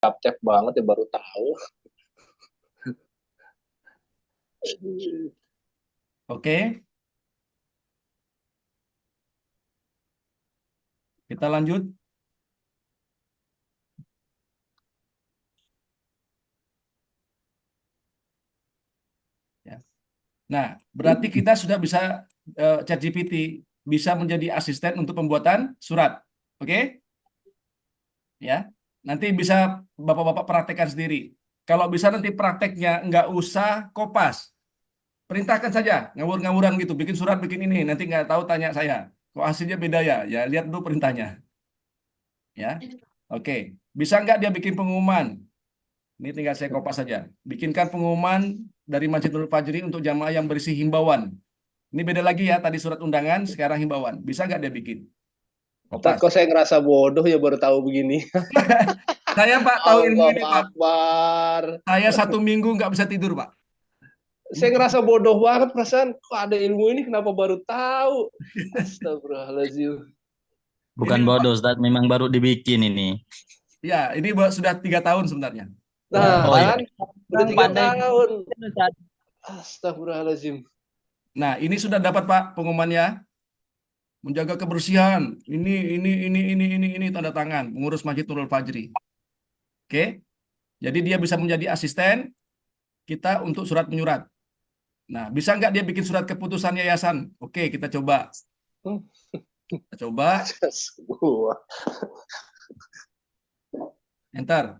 capcep banget ya baru tahu. Oke, kita lanjut. Ya. Nah, berarti kita sudah bisa ChatGPT bisa menjadi asisten untuk pembuatan surat. Oke? Ya. Nanti bisa Bapak-bapak praktekkan sendiri. Kalau bisa nanti prakteknya nggak usah kopas. Perintahkan saja, ngawur-ngawuran gitu, bikin surat, bikin ini. Nanti nggak tahu tanya saya. Kok hasilnya beda ya? Ya, lihat dulu perintahnya. Ya. Oke. Bisa nggak dia bikin pengumuman? Ini tinggal saya kopas saja. Bikinkan pengumuman dari Masjidul Fajri untuk jamaah yang berisi himbauan. Ini beda lagi ya, tadi surat undangan, sekarang himbauan. Bisa nggak dia bikin? Tad, Kopas. kok saya ngerasa bodoh ya baru tahu begini. Saya Pak tahu ilmu Allah ini Pak. Akbar. Saya 1 minggu nggak bisa tidur Pak. Ini Saya ngerasa bodoh banget perasaan. Kok ada ilmu ini kenapa baru tahu? Astagfirullahaladzim. ini Bukan bodoh, Ustaz. Memang baru dibikin ini. ya ini sudah 3 tahun sebenarnya. Nah Oh iya. kan, udah Kurang 3 pandai. tahun. Astagfirullahaladzim. Nah ini sudah dapat Pak pengumumannya. Menjaga kebersihan. Ini tanda tangan pengurus Masjid Nurul Fajri. Oke. Jadi dia bisa menjadi asisten kita untuk surat menyurat. Nah, bisa nggak dia bikin surat keputusan yayasan? Oke, kita coba. Kita coba, Gua. enter.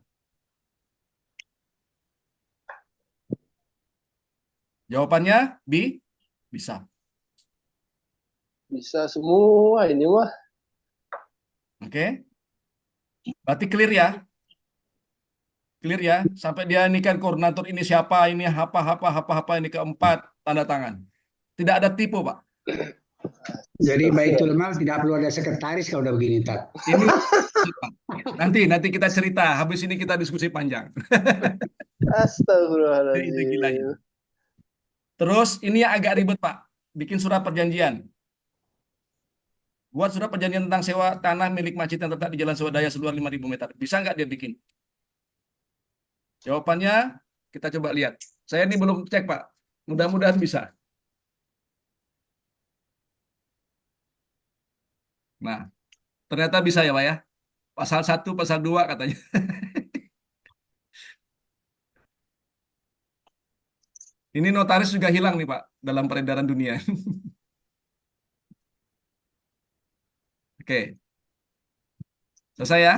Jawabannya B, bisa. Bisa semua ini mah. Oke, berarti clear ya? Clear ya? Sampai dia ini kan koordinator ini siapa, ini apa, ini keempat, tanda tangan. Tidak ada tipu, Pak. Jadi Baitul Mal tidak perlu ada sekretaris kalau udah begini, Tat. Ini nanti kita cerita, habis ini kita diskusi panjang. Itu gilanya. Astagfirullahaladzim. Terus ini yang agak ribet, Pak. Bikin surat perjanjian. Buat surat perjanjian tentang sewa tanah milik masjid yang terletak di Jalan Swadaya seluas 5.000 meter. Bisa nggak dia bikin? Jawabannya kita coba lihat. Saya ini belum cek, Pak. Mudah-mudahan bisa. Nah, ternyata bisa ya, Pak ya. Pasal 1, pasal 2 katanya. Ini notaris juga hilang nih, Pak, dalam peredaran dunia. Oke, selesai ya.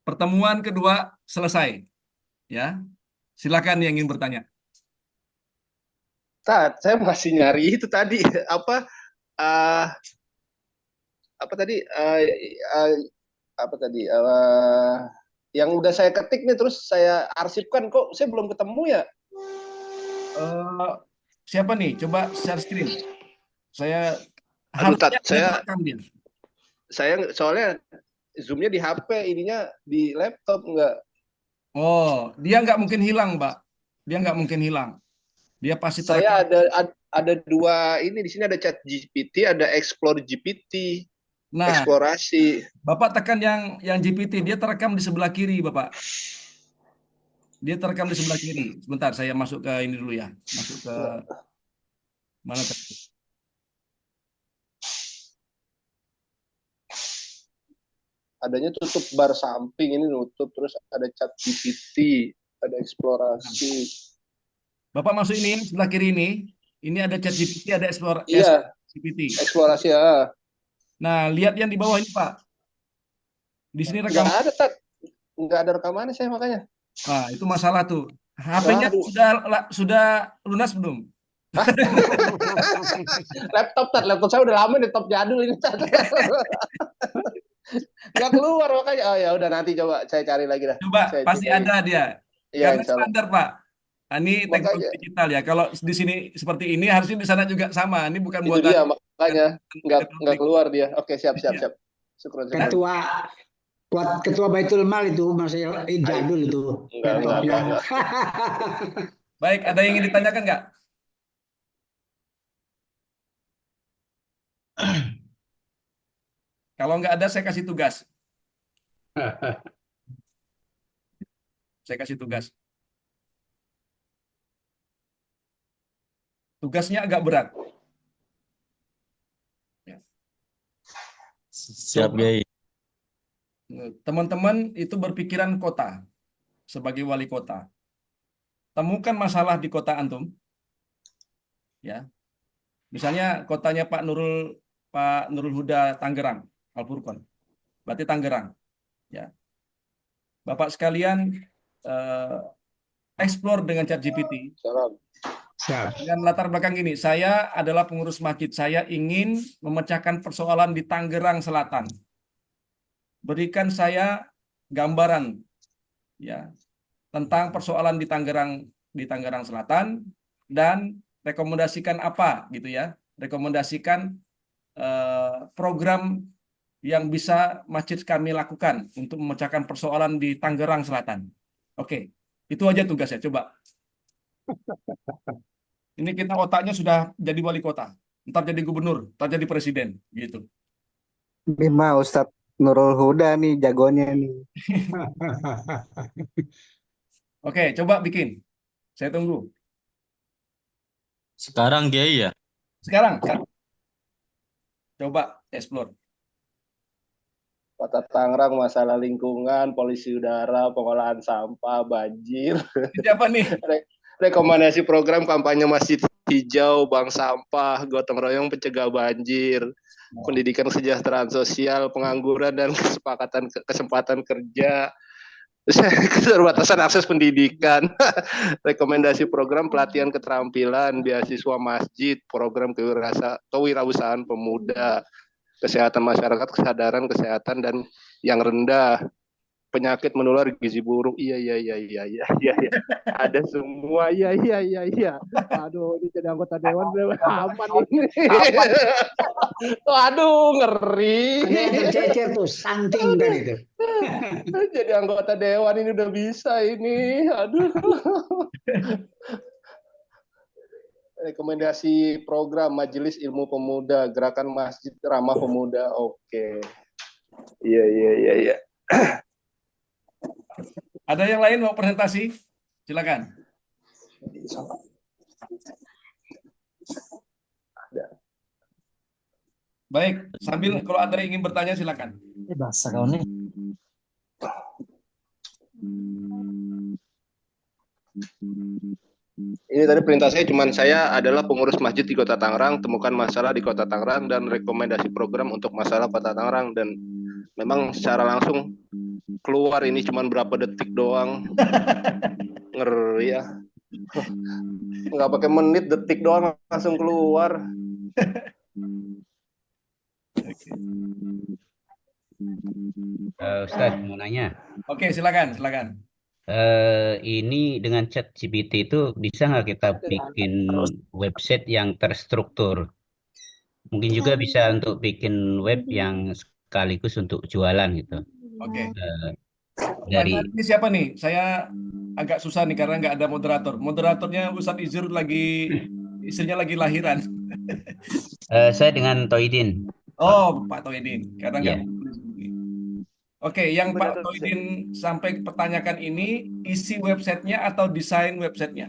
Pertemuan kedua selesai. Ya, silakan yang ingin bertanya. Tad, saya masih nyari itu tadi apa uh, apa tadi apa tadi yang udah saya ketik nih terus saya arsipkan kok saya belum ketemu ya. Eh, siapa nih? Coba share screen. Saya Aduh Tad, harusnya dia terekam dia. saya soalnya zoomnya di HP, ininya di laptop enggak. Oh, dia nggak mungkin hilang, Mbak. Dia nggak mungkin hilang. Dia pasti terekam. Saya ada dua ini di sini, ada Chat GPT, ada Explore GPT, Nah, eksplorasi. Bapak tekan yang GPT, dia terekam di sebelah kiri, Bapak. Dia terekam di sebelah kiri. Sebentar, saya masuk ke ini dulu ya. Masuk ke mana tadi? Adanya tutup bar samping ini nutup, terus ada Chat GPT, ada eksplorasi. Bapak masuk ini sebelah kiri ini. Ini ada Chat GPT, ada Explore Iya, GPT. eksplorasi ya. Nah, lihat yang di bawah ini, Pak. Di sini Nggak rekam. ada Tat, nggak ada rekamannya saya makanya. Nah, itu masalah tuh. HP-nya Aduh. sudah lunas belum? laptop saya udah lama nih, laptop jadul ini Tat. Nggak keluar makanya. Oh ya udah, nanti coba saya cari lagi dah. Coba, Saya pasti cari. ada dia. Iya, Karena insya Allah. standar, Pak. Nah, ini teknologi Makanya digital ya. Kalau di sini seperti ini, harusnya di sana juga sama. Ini bukan itu buatan dia, makanya nggak pabrik. keluar dia. Oke, siap. Iya. Syukur. Ketua Baitul Mal itu masih jadul itu laptopnya. Enggak. Baik, ada yang ingin ditanyakan nggak? Kalau nggak ada, saya kasih tugas. Saya kasih tugas. Tugasnya agak berat. Ya. Siap, Coba. Gey. Teman-teman itu berpikiran kota sebagai wali kota. Temukan masalah di kota antum. Ya. Misalnya kotanya Pak Nurul Huda Tangerang, Al Furqon. Berarti Tangerang. Ya. Bapak sekalian explore dengan ChatGPT. Salam. Siap. Dengan latar belakang ini, saya adalah pengurus masjid. Saya ingin memecahkan persoalan di Tangerang Selatan. Berikan saya gambaran ya tentang persoalan di Tangerang Selatan dan rekomendasikan apa gitu ya. Rekomendasikan program yang bisa masjid kami lakukan untuk memecahkan persoalan di Tangerang Selatan. Oke, itu aja tugasnya. Coba. Ini kita otaknya sudah jadi wali kota, ntar jadi gubernur, ntar jadi presiden, gitu. Ini mah Ustadz Nurul Huda nih jagonya nih. Oke, coba bikin. Saya tunggu. Sekarang, Gey, ya. Sekarang. Coba explore. Kota Tangerang, masalah lingkungan, polusi udara, pengolahan sampah, banjir. Siapa nih? Rekomendasi program kampanye masjid hijau, bank sampah, gotong royong pencegah banjir, pendidikan kesejahteraan sosial, pengangguran dan kesempatan kerja, keterbatasan akses pendidikan, rekomendasi program pelatihan keterampilan, beasiswa masjid, program kewirausahaan pemuda, kesehatan masyarakat, kesadaran kesehatan dan yang rendah, penyakit menular, gizi buruk. Iya. Ada semua. Iya. Aduh, ini jadi anggota dewan aman ini. Aduh, ngeri. Ada yang tercecer tuh, santing kan itu. Jadi anggota dewan ini udah bisa ini. Aduh. Rekomendasi program Majelis Ilmu Pemuda, Gerakan Masjid Ramah Pemuda. Oke. Iya. Ada yang lain mau presentasi? Silakan. Baik, sambil kalau ada yang ingin bertanya silakan. Bahasa kau nih. Ini tadi perintah saya saya adalah pengurus masjid di Kota Tangerang, temukan masalah di Kota Tangerang dan rekomendasi program untuk masalah Kota Tangerang, dan memang secara langsung keluar ini cuma berapa detik doang. Ngeri ya. Nggak pakai menit, detik doang langsung keluar. Ustaz mau nanya, Oke, silakan. ini dengan ChatGPT itu bisa nggak kita bikin website yang terstruktur? Mungkin juga bisa untuk bikin web yang sekaligus untuk jualan gitu. Oke. Dari Ini siapa nih? Saya agak susah nih karena nggak ada moderator. Moderatornya Ustadz Izur istrinya lagi lahiran. saya dengan Toidin. Oh, Pak Toidin. Karena nggak. Iya. Oke, yang Pak Toidin sampai pertanyakan ini isi websitenya atau desain websitenya?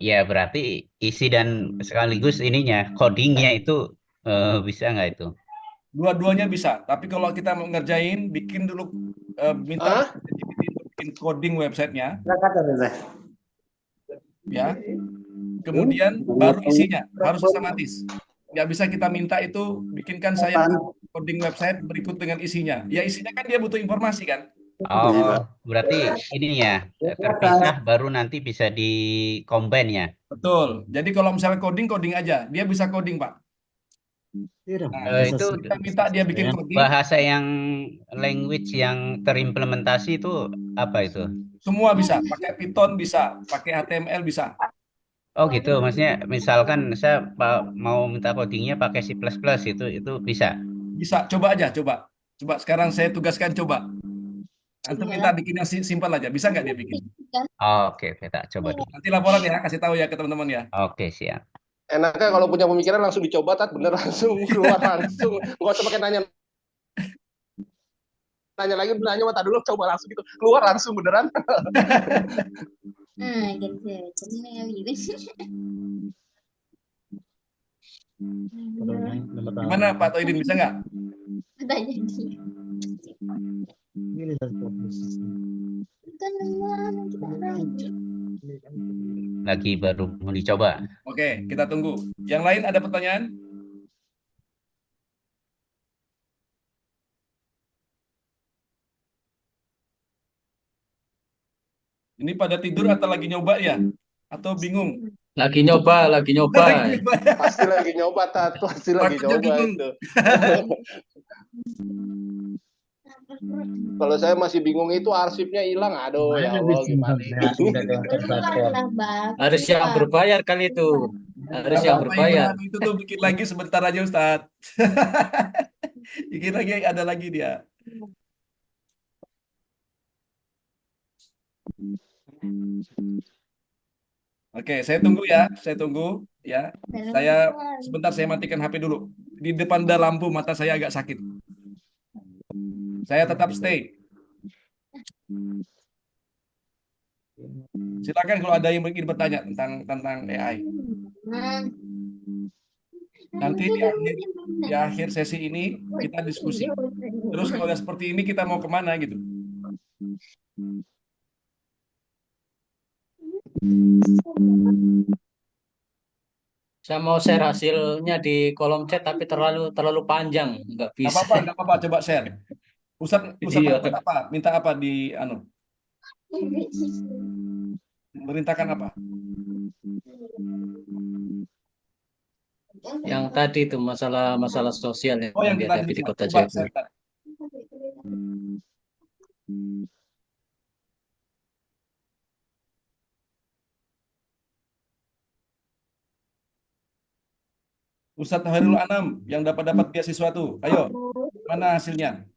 Ya berarti isi dan sekaligus ininya codingnya itu bisa nggak itu? Dua-duanya bisa. Tapi kalau kita mau ngerjain, bikin dulu minta ChatGPT untuk bikin coding websitenya. Ya. Kemudian baru isinya harus sistematis. Nggak bisa kita minta itu bikinkan saya coding website berikut dengan isinya. Ya isinya kan dia butuh informasi kan. Oh, berarti ini ya terpisah baru nanti bisa di-combine ya. Betul. Jadi kalau misalnya coding aja, dia bisa coding Pak. Nah, itu kita minta dia bikin coding. Bahasa yang language yang terimplementasi itu apa itu? Semua bisa. Pakai Python bisa, pakai HTML bisa. Oh gitu, maksudnya misalkan saya mau minta codingnya pakai C++ itu bisa. Bisa. Coba aja, coba. Coba sekarang saya tugaskan coba. Antum minta bikin yang simpel aja. Bisa nggak dia bikin? Oke, tak coba dulu. Nanti laporan ya, kasih tahu ya ke teman-teman ya. Oke, siap. Enaknya kalau punya pemikiran langsung dicoba, bener langsung keluar langsung. Nggak usah pakai nanya nanya lagi, mata dulu, coba langsung gitu. Keluar langsung beneran. Gitu. Jadi Gimana Pak Toidin, bisa nggak? tanya dia. Kan kita Lagi baru mau dicoba. Oke, kita tunggu. Yang lain ada pertanyaan? Ini pada tidur atau lagi nyoba ya? Atau bingung? Lagi nyoba. Lagi nyoba ya? Pasti lagi nyoba, Tat. Pasti lagi Takutnya nyoba bingung. itu. Kalau saya masih bingung itu arsipnya hilang. Aduh, ya Allah, gimana itu? Harus yang berbayar kali itu. Harus yang Apa berbayar. Imam itu tuh bikin lagi sebentar aja Ustadz. Bikin lagi, ada lagi dia. Oke, saya tunggu ya. Saya tunggu ya. Saya sebentar, saya matikan HP dulu. Di depan ada lampu, mata saya agak sakit. Saya tetap stay. Silakan kalau ada yang ingin bertanya tentang AI. Nanti di akhir sesi ini kita diskusi. Terus kalau udah seperti ini kita mau kemana gitu? Saya mau share hasilnya di kolom chat tapi terlalu panjang, nggak Nggak bisa. apa-apa, nggak apa-apa. Coba share. Ustadz Iya. Mahfud apa? Minta apa di merintahkan apa? Yang tadi itu masalah sosial Oh, yang kita dihadapi di Kota coba Jayapura. share. Ustadz Hairul Anam yang dapat beasiswa tuh. Ayo, mana hasilnya?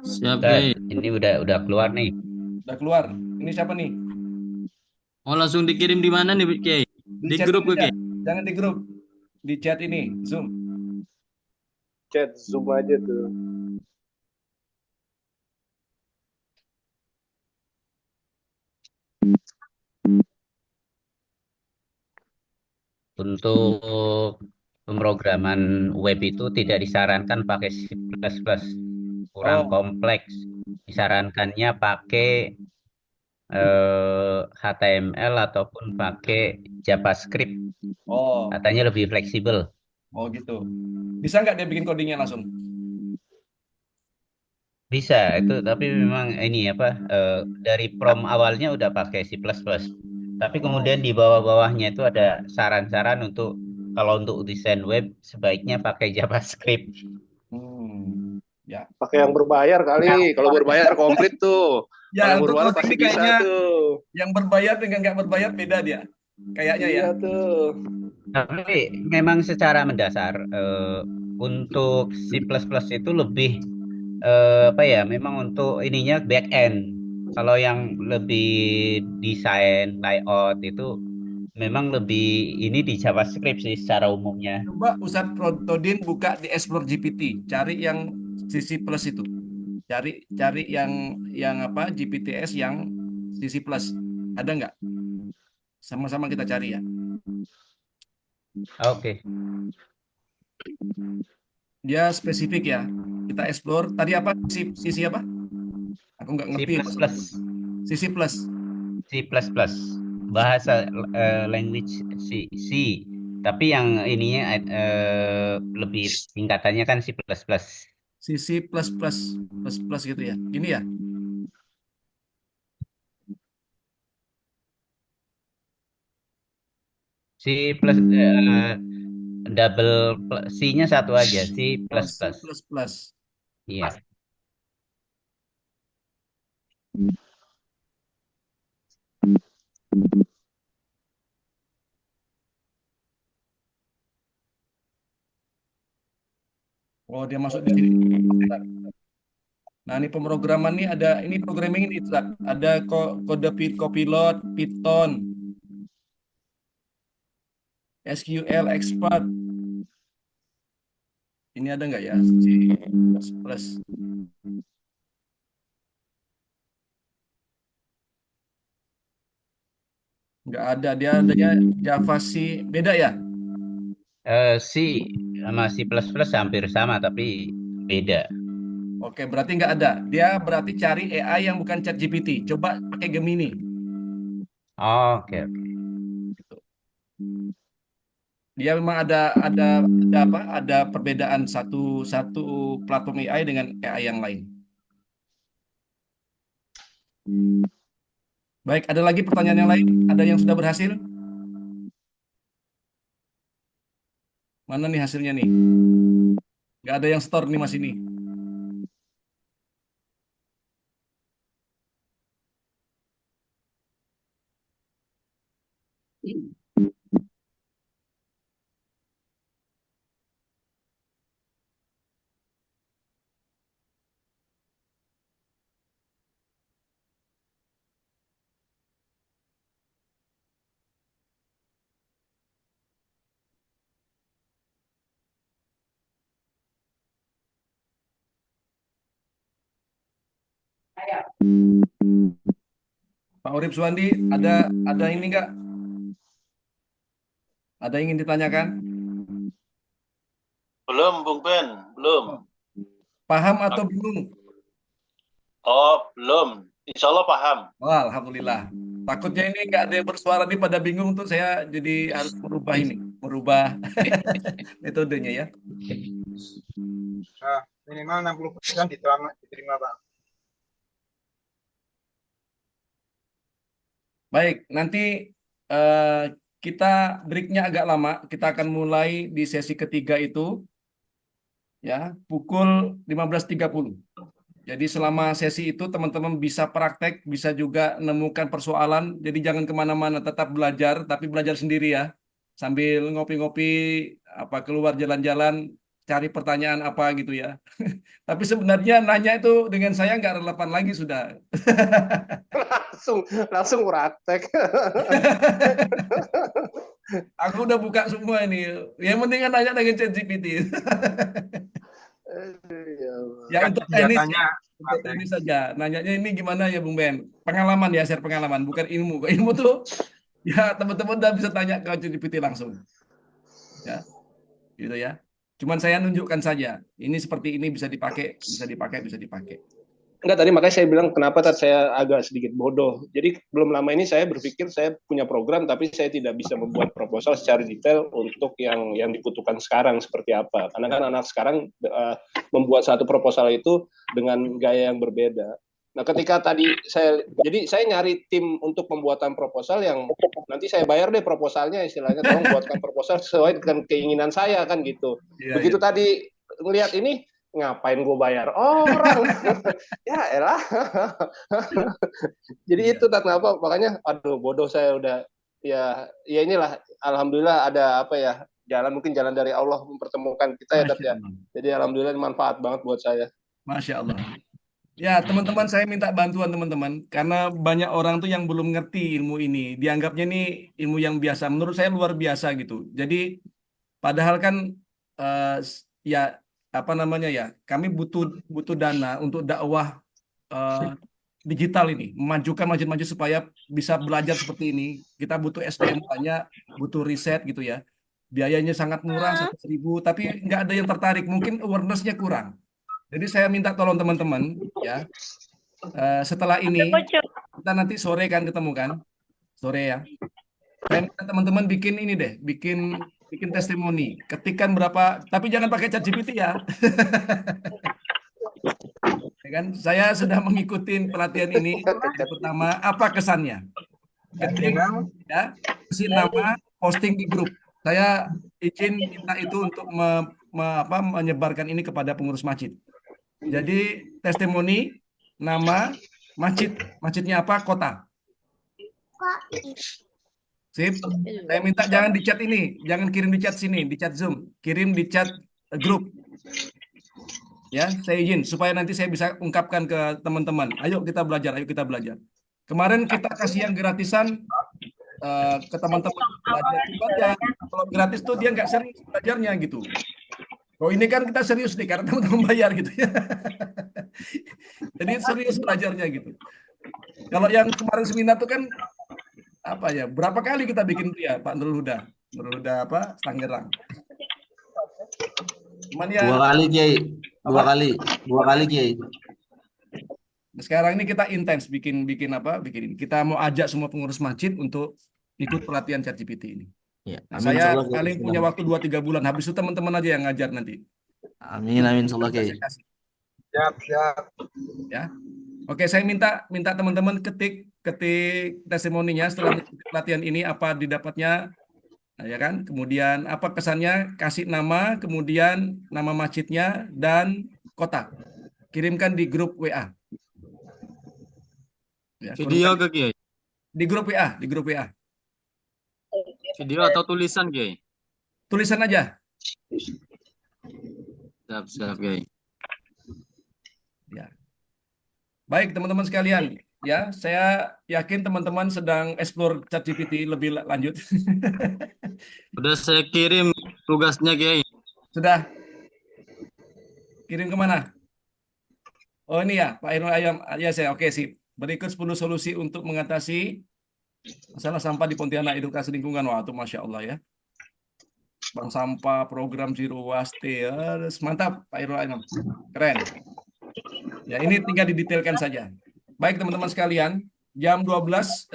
Siap, Dan Kiai. ini udah keluar nih. Udah keluar. Ini siapa nih? Mau langsung dikirim di mana nih, Kiai? Di chat grup aja. Kiai. Jangan di grup. Di chat ini, Zoom. Chat Zoom aja tuh. Untuk pemrograman web itu tidak disarankan pakai C++, kurang Oh. kompleks. Disarankannya pakai HTML ataupun pakai JavaScript. Oh. Katanya lebih fleksibel. Oh gitu. Bisa nggak dia bikin codingnya langsung? Bisa itu, tapi memang ini dari prompt awalnya udah pakai C++. Tapi kemudian di bawah-bawahnya itu ada saran-saran kalau untuk desain web sebaiknya pakai JavaScript. Ya. Pakai yang berbayar kali. Kalau berbayar komplit tuh. Ya, Kalau untuk berbayar coding pasti ini bisa kayaknya tuh. yang berbayar dengan nggak berbayar beda dia. Kayaknya ya. Iya tuh. Tapi memang secara mendasar untuk C++ itu lebih memang untuk ininya back end. Kalau yang lebih desain layout itu memang lebih ini di JavaScript sih secara umumnya. Coba Ustadz Prodin buka di Explore GPT, cari yang CC plus itu. Cari yang apa GPTs yang CC plus. Ada nggak? Sama-sama kita cari ya. Oke. Dia spesifik ya. Kita explore. Tadi apa? CC apa? Aku nggak ngerti. CC plus. C++. Bahasa language C. Tapi yang ininya lebih tingkatannya kan C++. CC plus gitu ya. Ini ya. C plus double C-nya satu aja, C++. plus. Iya. Oh, dia masuk di sini. Nah, ini pemrograman nih ini programming ini ada kode Copilot, Python, SQL Expert. Ini ada nggak ya C++? Nggak ada, dia adanya Java C. Beda ya? C sama C++ hampir sama tapi beda. Oke, berarti nggak ada. Dia berarti cari AI yang bukan ChatGPT. Coba pakai Gemini. Oke, oke. Dia memang ada apa? Ada perbedaan satu satu platform AI dengan AI yang lain. Baik, ada lagi pertanyaan yang lain? Ada yang sudah berhasil? Mana nih hasilnya nih? Nggak ada yang store nih Mas ini. Pak Urip Suwandi, ada ini nggak? Ada yang ingin ditanyakan? Belum, Bung Ben, belum. Paham atau bingung? Oh, belum. Insya Allah paham. Oh, alhamdulillah. Takutnya ini nggak ada yang bersuara nih pada bingung tuh saya jadi harus merubah metodenya ya. Nah, minimal 60% diterima, Pak. Baik, nanti eh, kita breaknya agak lama. Kita akan mulai di sesi ketiga itu ya pukul 15.30. Jadi selama sesi itu teman-teman bisa praktek, bisa juga nemukan persoalan. Jadi jangan kemana-mana, tetap belajar, tapi belajar sendiri ya. Sambil ngopi-ngopi, apa keluar jalan-jalan, cari pertanyaan apa gitu ya. Tapi sebenarnya nanya itu dengan saya nggak relevan lagi sudah. langsung praktek. Aku udah buka semua ini. Yang penting kan nanya dengan ChatGPT. Ya untuk teknis, Senjatanya untuk teknis saja. Nanyanya ini gimana ya Bung Ben? Pengalaman ya, share pengalaman, bukan ilmu. Kalau ilmu tuh ya teman-teman udah bisa tanya ke ChatGPT langsung. Ya, gitu ya. Cuman saya nunjukkan saja. Ini seperti ini bisa dipakai, bisa dipakai, bisa dipakai. Enggak, tadi makanya saya bilang kenapa tadi saya agak sedikit bodoh. Jadi belum lama ini saya berpikir saya punya program tapi saya tidak bisa membuat proposal secara detail untuk yang dibutuhkan sekarang seperti apa. Karena kan anak sekarang membuat satu proposal itu dengan gaya yang berbeda. Nah, ketika tadi jadi saya nyari tim untuk pembuatan proposal yang nanti saya bayar deh proposalnya, istilahnya tolong buatkan proposal sesuai dengan keinginan saya kan gitu. Iya, Begitu iya. tadi ngelihat ini, ngapain gue bayar orang? Ya elah. Jadi Iya. itu kenapa makanya aduh bodoh saya udah ya inilah alhamdulillah ada apa ya mungkin jalan dari Allah mempertemukan kita ya Tat Masya ya. Allah. Jadi alhamdulillah ini manfaat banget buat saya. Masya Allah. Ya, teman-teman saya minta bantuan teman-teman karena banyak orang tuh yang belum ngerti ilmu ini. Dianggapnya ini ilmu yang biasa. Menurut saya luar biasa gitu. Jadi padahal kan ya apa namanya ya, kami butuh butuh dana untuk dakwah eh, digital ini, memajukan masjid-masjid supaya bisa belajar seperti ini. Kita butuh SDM banyak, butuh riset gitu ya. Biayanya sangat murah 100.000, tapi nggak ada yang tertarik. Mungkin awareness-nya kurang. Jadi saya minta tolong teman-teman ya. Setelah ini kita nanti sore kan ketemu kan, sore ya. Saya minta teman-teman bikin ini deh, bikin bikin testimoni. Ketikkan berapa, tapi jangan pakai ChatGPT ya. Ya kan? Saya sudah mengikuti pelatihan ini. Yang pertama, apa kesannya? Ketik ya, kasih nama, posting di grup. Saya izin minta itu untuk menyebarkan ini kepada pengurus masjid. Jadi testimoni, nama, masjid, masjidnya apa, kota. Sip. Saya minta jangan di chat ini, jangan kirim di chat sini, di chat Zoom, kirim di chat grup. Ya, saya izin supaya nanti saya bisa ungkapkan ke teman-teman. Ayo kita belajar, ayo kita belajar. Kemarin kita kasih yang gratisan ke teman-teman belajar. Cuman ya kalau gratis tuh dia nggak serius belajarnya gitu. Oh ini kan kita serius nih karena teman-teman bayar gitu ya. Jadi serius belajarnya gitu. Kalau yang kemarin seminar itu kan apa ya? Berapa kali kita bikin tuh ya Pak Nurul Huda? Nurul Huda apa? Tangerang. Cuman ya 2 kali Kiai, 2 apa? kali, 2 kali Kiai. Sekarang ini kita intens bikin apa? Bikin. Kita mau ajak semua pengurus masjid untuk ikut pelatihan ChatGPT ini. Ya, Nah, amin saya insyaallah Kiai. paling punya waktu 2-3 bulan. Habis itu teman-teman aja yang ngajar nanti. Amin insyaallah Kiai. Kasih. Siap. Ya. Oke, saya minta teman-teman ketik testimoninya setelah pelatihan ini apa didapatnya, nah, ya kan? Kemudian apa kesannya, kasih nama, kemudian nama masjidnya dan kota. Kirimkan di grup WA. Ya, Video ke Kiai? di grup WA. Video atau tulisan Kiai? Tulisan aja. Siap Kiai. Ya. Baik, teman-teman sekalian, ya, saya yakin teman-teman sedang explore ChatGPT lebih lanjut. Udah saya kirim tugasnya Kiai. Sudah? Kirim kemana? Oh ini ya, Pak Irul Ayam. Ya saya, oke sih. Berikut 10 solusi untuk mengatasi masalah sampah di Pontianak, edukasi lingkungan. Wah, itu Masya Allah ya. Bank sampah, program Zero Waste. Ya, mantap, Pak Irul Ayam. Keren. Ya, ini tinggal didetailkan saja. Baik, teman-teman sekalian. Jam 12,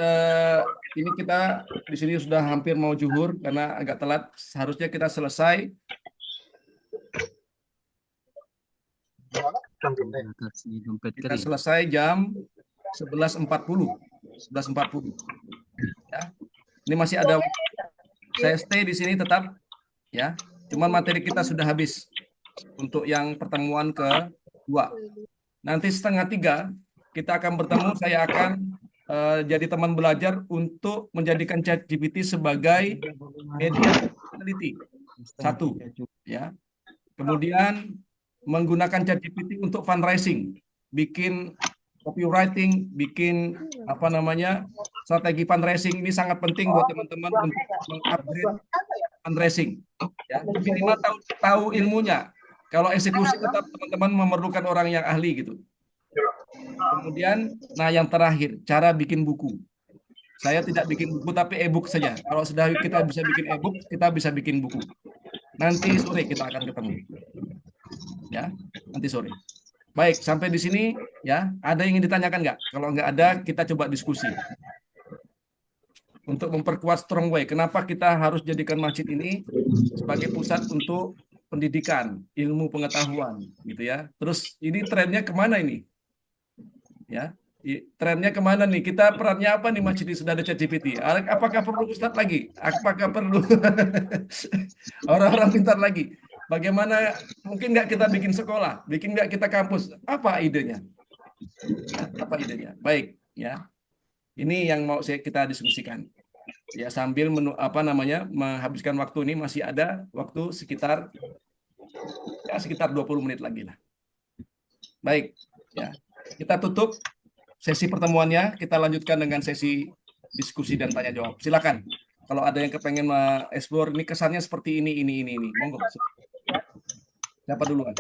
ini kita di sini sudah hampir mau zuhur karena agak telat. Seharusnya kita selesai jam 11.40. Ya. Ini masih ada, saya stay di sini tetap ya. Cuman materi kita sudah habis untuk yang pertemuan kedua. Nanti 2:30 kita akan bertemu. Saya akan jadi teman belajar untuk menjadikan ChatGPT sebagai media peneliti. 1, ya. Kemudian menggunakan ChatGPT untuk fundraising, bikin copywriting, bikin apa namanya strategi fundraising. Ini sangat penting buat teman-teman untuk mengupgrade fundraising. Ya, minimal tahu ilmunya. Kalau eksekusi tetap teman-teman memerlukan orang yang ahli gitu. Kemudian, nah yang terakhir, cara bikin buku. Saya tidak bikin buku tapi e-book saja. Kalau sudah kita bisa bikin e-book, kita bisa bikin buku. Nanti sore kita akan ketemu. Ya, nanti sore. Baik, sampai di sini ya. Ada yang ingin ditanyakan nggak? Kalau nggak ada, kita coba diskusi. Untuk memperkuat strong way, kenapa kita harus jadikan masjid ini sebagai pusat untuk pendidikan, ilmu pengetahuan, gitu ya. Terus ini trennya kemana ini? Ya, trennya kemana nih? Kita perannya apa nih masjid ini sudah ada ChatGPT? Apakah perlu Ustadz lagi? Apakah perlu orang-orang pintar lagi? Bagaimana? Mungkin nggak kita bikin sekolah, bikin nggak kita kampus? Apa idenya? Apa idenya? Baik, ya. Ini yang mau kita diskusikan. Ya, sambil menghabiskan waktu ini, masih ada waktu sekitar 20 menit lagi lah. Baik, ya. Kita tutup sesi pertemuannya, kita lanjutkan dengan sesi diskusi dan tanya jawab. Silakan. Kalau ada yang kepengen explore ini kesannya seperti ini. Monggo. Siapa duluan?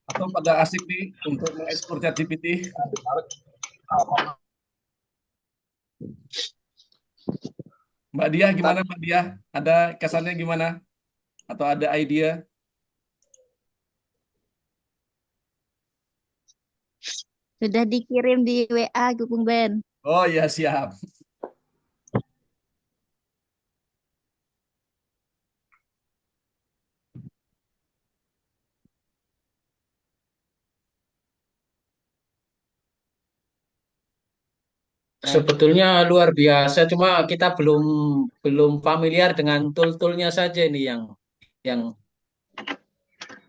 Atau pada asik nih untuk mengeksplor ChatGPT? Mbak Diah gimana Mbak Diah? Ada kesannya gimana? Atau ada ide? Sudah dikirim di WA, Bung Ben. Oh ya, siap. Sebetulnya luar biasa, cuma kita belum familiar dengan tool-toolnya saja ini yang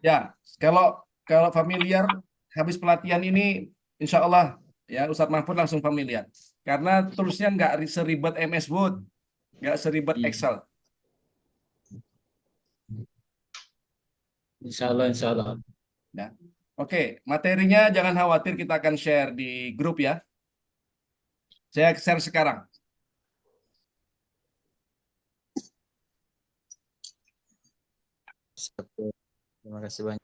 ya, kalau familiar habis pelatihan ini insya Allah ya Ustadz Mahfud langsung familiar karena toolsnya nggak seribet MS Word, nggak seribet Excel. Insya Allah. Ya. Oke, materinya jangan khawatir, kita akan share di grup ya. Saya share sekarang. Terima kasih banyak.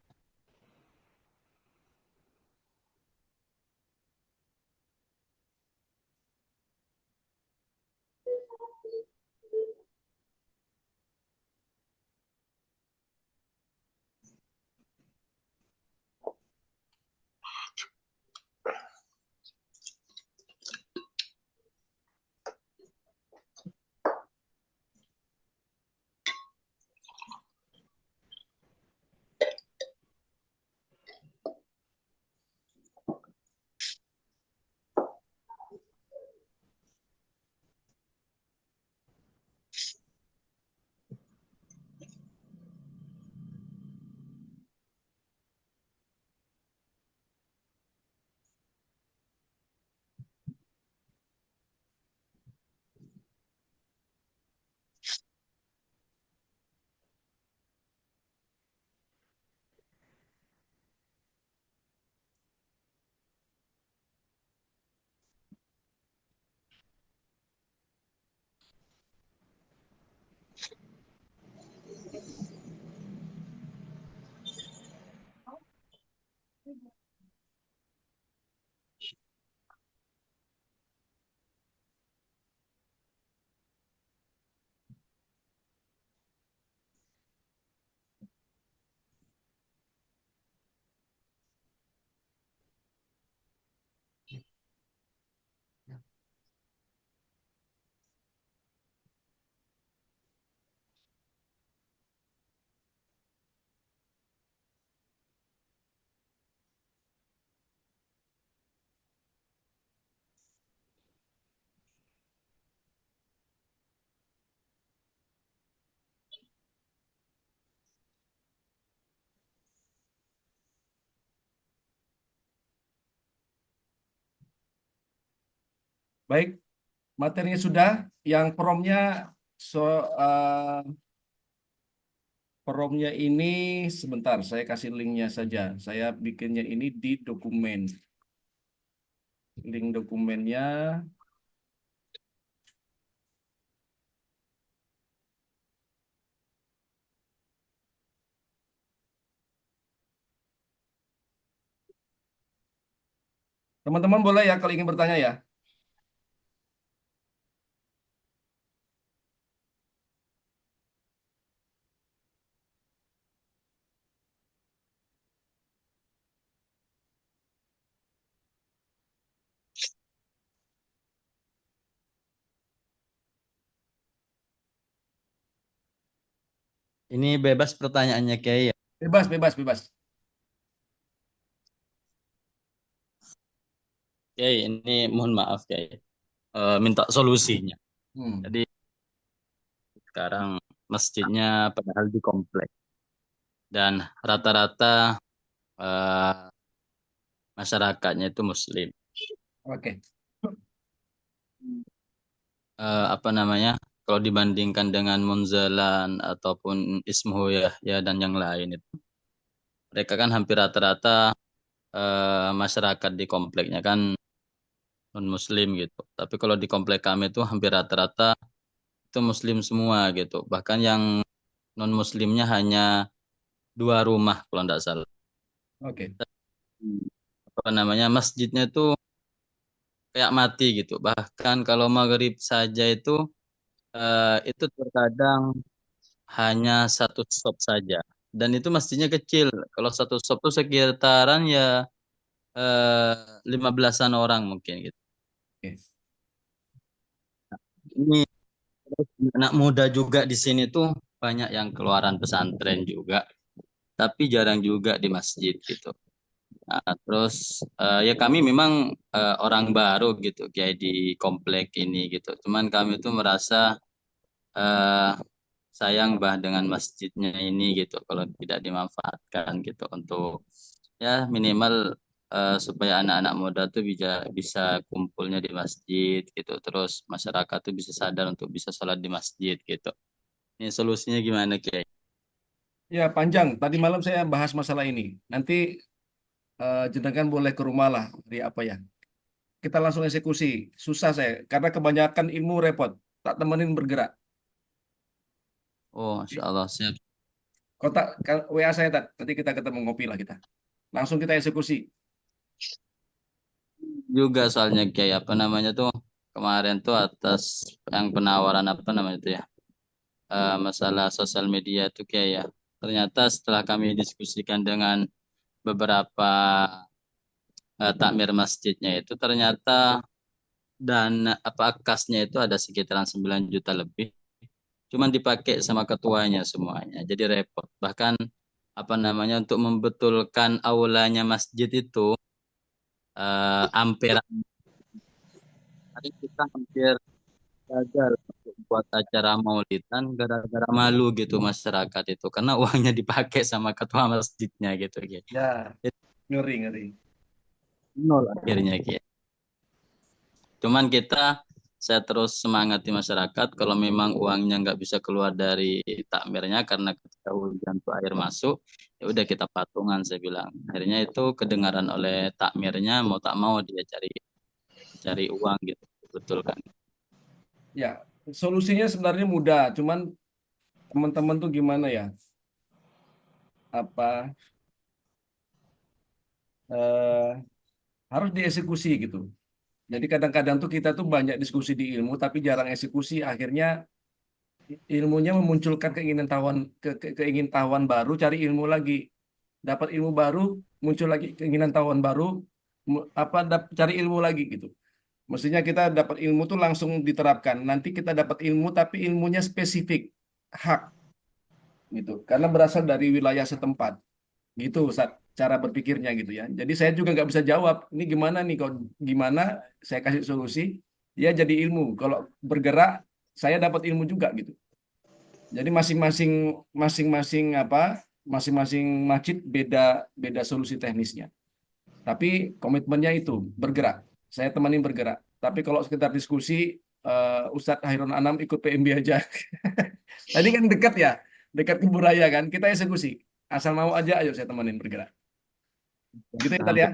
Baik, materinya sudah. Yang promnya so, promnya ini sebentar, saya kasih linknya saja. Saya bikinnya ini di dokumen. Link dokumennya. Teman-teman boleh ya kalau ingin bertanya ya. Ini bebas pertanyaannya Kiai ya. Bebas, bebas, bebas. Kiai, ini mohon maaf Kiai. Minta solusinya. Jadi sekarang masjidnya padahal di komplek dan rata-rata masyarakatnya itu Muslim. Oke. Apa namanya? Kalau dibandingkan dengan Munzalan ataupun Ismu ya dan yang lain itu, mereka kan hampir rata-rata masyarakat di kompleknya kan non Muslim gitu. Tapi kalau di komplek kami itu hampir rata-rata itu Muslim semua gitu. Bahkan yang non Muslimnya hanya 2 rumah kalau tidak salah. Oke. Apa namanya, masjidnya itu kayak mati gitu. Bahkan kalau maghrib saja itu terkadang hanya satu stop saja. Dan itu masjidnya kecil. Kalau satu stop itu sekitaran ya 15-an orang mungkin gitu. Oke. Ini terus anak muda juga di sini tuh banyak yang keluaran pesantren juga, tapi jarang juga di masjid gitu. Nah, terus ya kami memang orang baru gitu kayak di komplek ini gitu. Cuman kami tuh merasa eh, sayang bah dengan masjidnya ini gitu kalau tidak dimanfaatkan gitu untuk ya minimal supaya anak-anak muda tuh bisa bisa kumpulnya di masjid gitu. Terus masyarakat tuh bisa sadar untuk bisa sholat di masjid gitu. Ini solusinya gimana Kiai? Ya, panjang. Tadi malam saya bahas masalah ini. Nanti jenengan boleh ke rumah lah di apa ya. Kita langsung eksekusi. Susah saya karena kebanyakan ilmu repot. Tak temenin bergerak. Oh, Insya Allah siap. Kontak WA saya tak. Nanti kita ketemu ngopi lah kita. Langsung kita eksekusi. Juga soalnya kayak apa namanya tuh kemarin tuh atas yang penawaran apa namanya tuh ya, masalah sosial media tuh kayak ya. Ternyata setelah kami diskusikan dengan beberapa takmir masjidnya itu ternyata dan apa kasnya itu ada sekitaran 9 juta lebih. Cuman dipakai sama ketuanya semuanya. Jadi repot. Bahkan apa namanya untuk membetulkan aulanya masjid itu hampir hari kita hampir gagal untuk buat acara maulidan gara-gara malu gitu masyarakat itu karena uangnya dipakai sama ketua masjidnya gitu gitu. Ya, ngeri ngeri. Nol akhirnya gitu. Cuman saya terus semangati masyarakat kalau memang uangnya nggak bisa keluar dari takmirnya karena ketika hujan tuh air masuk, ya udah kita patungan saya bilang. Akhirnya itu kedengaran oleh takmirnya mau tak mau dia cari cari uang gitu, betul kan? Ya, solusinya sebenarnya mudah, cuman teman-teman tuh gimana ya? Apa eh, harus dieksekusi gitu. Jadi kadang-kadang tuh kita tuh banyak diskusi di ilmu tapi jarang eksekusi. Akhirnya ilmunya memunculkan keingin tahuan baru, cari ilmu lagi. Dapat ilmu baru, muncul lagi keinginan tahuan baru, cari ilmu lagi gitu. Mestinya kita dapat ilmu tuh langsung diterapkan. Nanti kita dapat ilmu tapi ilmunya spesifik, hak gitu. Karena berasal dari wilayah setempat. Gitu Ustaz, cara berpikirnya gitu ya. Jadi saya juga nggak bisa jawab, ini gimana nih, kalau gimana saya kasih solusi, dia jadi ilmu. Kalau bergerak, saya dapat ilmu juga gitu. Jadi masing-masing masjid beda beda solusi teknisnya. Tapi komitmennya itu bergerak. Saya temanin bergerak. Tapi kalau sekitar diskusi, Ustadz Hairun Anam ikut PMB aja. Tadi kan dekat ya, dekat ke Buraya kan. Kita eksekusi. Asal mau aja, ayo saya temenin bergerak. Gitu ya tadi ya.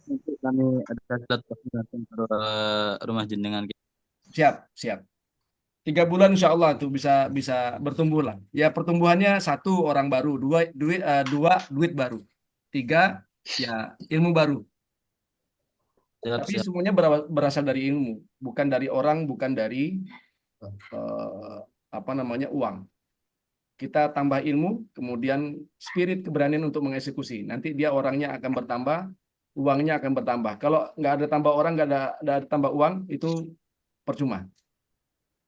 Nanti kami ada datang ke rumah jenengan. Siap, siap. 3 bulan insya Allah tuh bisa bisa bertumbuh lah. Ya pertumbuhannya 1 orang baru, 2 duit baru, 3 ya ilmu baru. Siap, Tapi siap. semuanya berasal dari ilmu, bukan dari orang, bukan dari apa namanya uang. Kita tambah ilmu, kemudian spirit keberanian untuk mengeksekusi. Nanti dia orangnya akan bertambah, uangnya akan bertambah. Kalau nggak ada tambah orang, nggak ada tambah uang, itu percuma.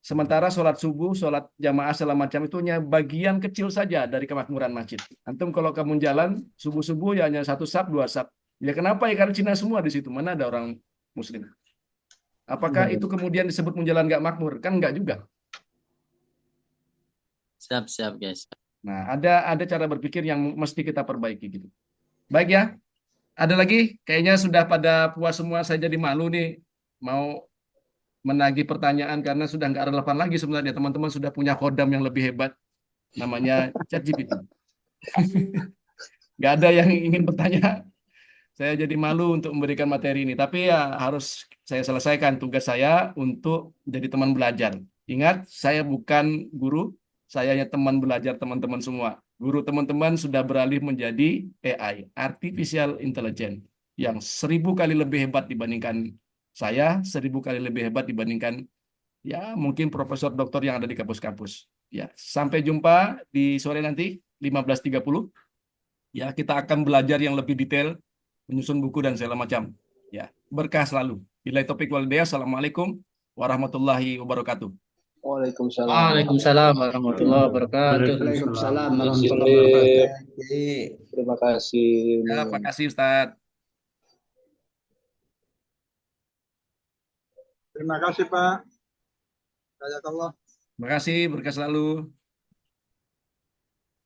Sementara sholat subuh, sholat jamaah segala macam itu hanya bagian kecil saja dari kemakmuran masjid. Antum kalau kamu jalan subuh-subuh ya hanya 1 saf, 2 saf. Ya kenapa ya? Karena Cina semua di situ. Mana ada orang Muslim? Apakah itu kemudian disebut menjalan nggak makmur? Kan nggak juga. Siap, siap, guys. Nah, ada cara berpikir yang mesti kita perbaiki gitu. Baik ya. Ada lagi? Kayaknya sudah pada puas semua. Saya jadi malu nih mau menagih pertanyaan karena sudah nggak relevan lagi sebenarnya. Teman-teman sudah punya kodam yang lebih hebat, namanya ChatGPT. Nggak ada yang ingin bertanya. Saya jadi malu untuk memberikan materi ini. Tapi ya harus saya selesaikan tugas saya untuk jadi teman belajar. Ingat, saya bukan guru, saya hanya teman belajar teman-teman semua. Guru teman-teman sudah beralih menjadi AI, Artificial Intelligence, yang 1000 kali lebih hebat dibandingkan saya, 1000 kali lebih hebat dibandingkan ya mungkin profesor doktor yang ada di kampus-kampus. Ya, sampai jumpa di sore nanti 15.30. Ya, kita akan belajar yang lebih detail, menyusun buku dan segala macam. Ya, berkah selalu. Bila topik walidaya, assalamualaikum warahmatullahi wabarakatuh. Waalaikumsalam. Waalaikumsalam warahmatullahi wabarakatuh. Waalaikumsalam Terima warahmatullahi wabarakatuh. Terima kasih. Ya, terima kasih Ustaz. Terima kasih Pak. Jazakallah. Terima kasih, berkah selalu.